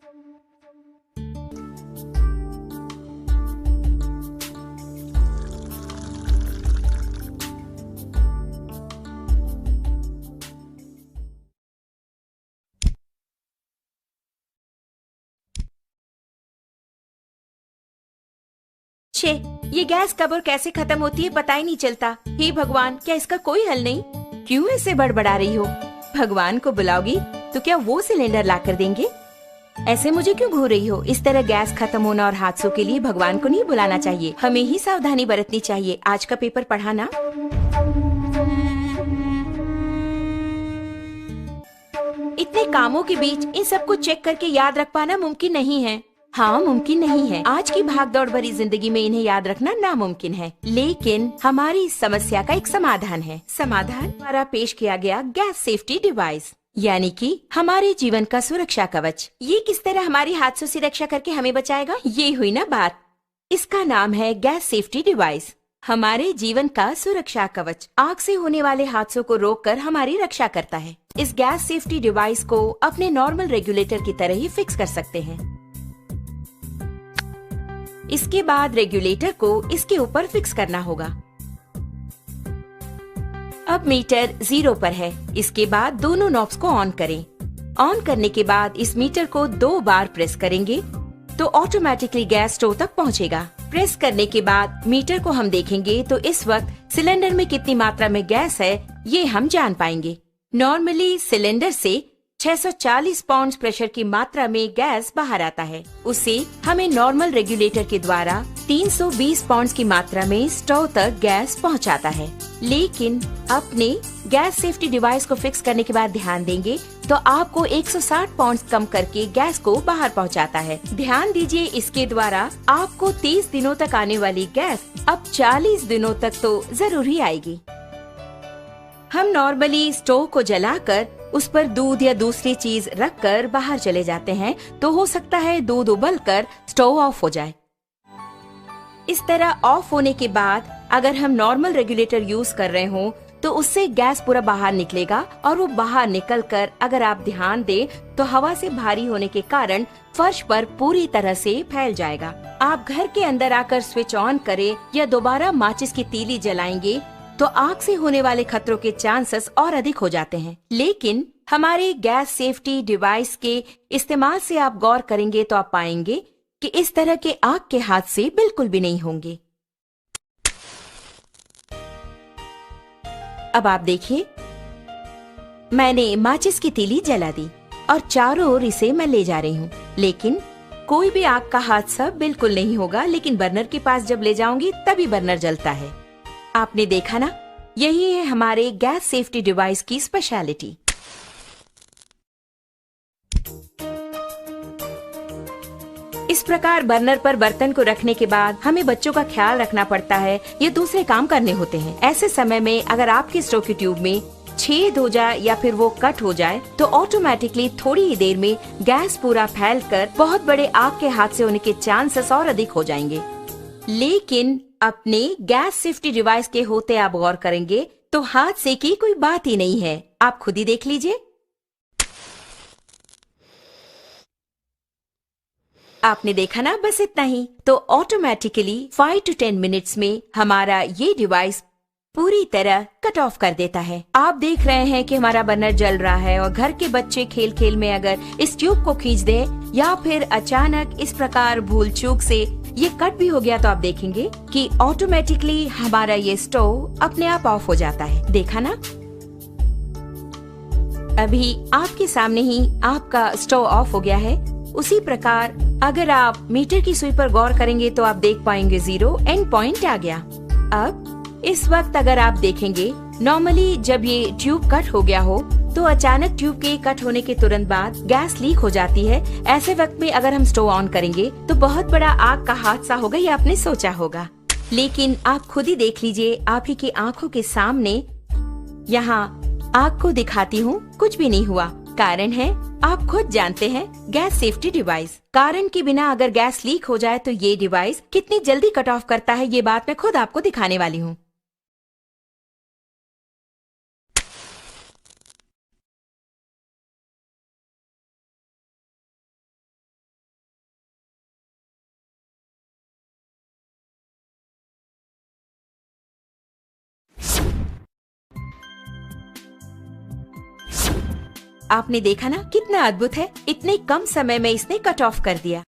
छे, ये गैस कब और कैसे खत्म होती है पता ही नहीं चलता। हे भगवान, क्या इसका कोई हल नहीं? क्यों ऐसे बड़बड़ा रही हो? भगवान को बुलाओगी तो क्या वो सिलेंडर ला कर देंगे? ऐसे मुझे क्यों घूर रही हो? इस तरह गैस खत्म होना और हादसों के लिए भगवान को नहीं बुलाना चाहिए, हमें ही सावधानी बरतनी चाहिए। आज का पेपर पढ़ा ना? इतने कामों के बीच इन सबको चेक करके याद रख पाना मुमकिन नहीं है। हाँ, मुमकिन नहीं है। आज की भागदौड़ भरी जिंदगी में इन्हें याद रखना नामुमकिन है, लेकिन हमारी इस समस्या का एक समाधान है। समाधान द्वारा पेश किया गया गैस सेफ्टी डिवाइस, यानी कि हमारे जीवन का सुरक्षा कवच। ये किस तरह हमारी हादसों से रक्षा करके हमें बचाएगा? ये हुई ना बात। इसका नाम है गैस सेफ्टी डिवाइस। हमारे जीवन का सुरक्षा कवच आग से होने वाले हादसों को रोककर हमारी रक्षा करता है। इस गैस सेफ्टी डिवाइस को अपने नॉर्मल रेगुलेटर की तरह ही फिक्स कर सकते हैं। इसके बाद रेगुलेटर को इसके ऊपर फिक्स करना होगा। अब मीटर 0 पर है। इसके बाद दोनों नॉब्स को ऑन करें। ऑन करने के बाद इस मीटर को 2 बार प्रेस करेंगे तो ऑटोमेटिकली गैस स्टोव तक पहुंचेगा। प्रेस करने के बाद मीटर को हम देखेंगे तो इस वक्त सिलेंडर में कितनी मात्रा में गैस है ये हम जान पाएंगे। नॉर्मली सिलेंडर से 640 पाउंड प्रेशर की मात्रा में गैस बाहर आता है। उसे हमें नॉर्मल रेगुलेटर के द्वारा 320 पाउंड की मात्रा में स्टोव तक गैस पहुंचाता है। लेकिन अपने गैस सेफ्टी डिवाइस को फिक्स करने के बाद ध्यान देंगे तो आपको 160 पाउंड कम करके गैस को बाहर पहुंचाता है। ध्यान दीजिए, इसके द्वारा आपको 30 दिनों तक आने वाली गैस अब 40 दिनों तक तो जरूर ही आएगी। हम नॉर्मली स्टोव को जलाकर उस पर दूध या दूसरी चीज रखकर बाहर चले जाते हैं तो हो सकता है दूध उबलकर स्टोव ऑफ हो जाए। इस तरह ऑफ होने के बाद अगर हम नॉर्मल रेगुलेटर यूज कर रहे हो तो उससे गैस पूरा बाहर निकलेगा और वो बाहर निकलकर अगर आप ध्यान दें तो हवा से भारी होने के कारण फर्श पर पूरी तरह से फैल जाएगा। आप घर के अंदर आकर स्विच ऑन करें या दोबारा माचिस की तीली जलाएंगे तो आग से होने वाले खतरों के चांसेस और अधिक हो जाते हैं। लेकिन हमारे गैस सेफ्टी डिवाइस के इस्तेमाल से आप गौर करेंगे तो आप पाएंगे कि इस तरह के आग के हादसे बिल्कुल भी नहीं होंगे। अब आप देखिए, मैंने माचिस की तीली जला दी और चारों ओर इसे मैं ले जा रही हूँ, लेकिन कोई भी आग का हादसा बिल्कुल नहीं होगा। लेकिन बर्नर के पास जब ले जाऊंगी तभी बर्नर जलता है। आपने देखा ना, यही है हमारे गैस सेफ्टी डिवाइस की स्पेशलिटी। इस प्रकार बर्नर पर बर्तन को रखने के बाद हमें बच्चों का ख्याल रखना पड़ता है या दूसरे काम करने होते हैं। ऐसे समय में अगर आपके स्टोव की ट्यूब में छेद हो जाए या फिर वो कट हो जाए तो ऑटोमेटिकली थोड़ी ही देर में गैस पूरा फैलकर बहुत बड़े आग के हादसे होने के चांसेस और अधिक हो जाएंगे। लेकिन अपने गैस सेफ्टी डिवाइस के होते आप गौर करेंगे तो हादसे की कोई बात ही नहीं है। आप खुद ही देख लीजिए। आपने देखा ना, बस इतना ही। तो ऑटोमेटिकली 5 to 10 मिनट्स में हमारा ये डिवाइस पूरी तरह कट ऑफ कर देता है। आप देख रहे हैं कि हमारा बर्नर जल रहा है और घर के बच्चे खेल खेल में अगर इस ट्यूब को खींच दे या फिर अचानक इस प्रकार भूल चूक से ये कट भी हो गया तो आप देखेंगे कि ऑटोमेटिकली हमारा ये स्टोव अपने आप ऑफ हो जाता है। देखा ना, अभी आपके सामने ही आपका स्टोव ऑफ हो गया है। उसी प्रकार अगर आप मीटर की सुई पर गौर करेंगे तो आप देख पाएंगे 0 एंड पॉइंट आ गया। अब इस वक्त अगर आप देखेंगे, नॉर्मली जब ये ट्यूब कट हो गया हो तो अचानक ट्यूब के कट होने के तुरंत बाद गैस लीक हो जाती है। ऐसे वक्त में अगर हम स्टोव ऑन करेंगे तो बहुत बड़ा आग का हादसा होगा, ये आपने सोचा होगा। लेकिन आप खुद ही देख लीजिए, आप ही की आंखों के सामने यहाँ आग को दिखाती हूँ, कुछ भी नहीं हुआ। कारण है, आप खुद जानते हैं, गैस सेफ्टी डिवाइस। कारण के बिना अगर गैस लीक हो जाए तो ये डिवाइस कितनी जल्दी कट ऑफ करता है, ये बात मैं खुद आपको दिखाने वाली हूँ। आपने देखा ना, कितना अद्भुत है, इतने कम समय में इसने कट ऑफ कर दिया।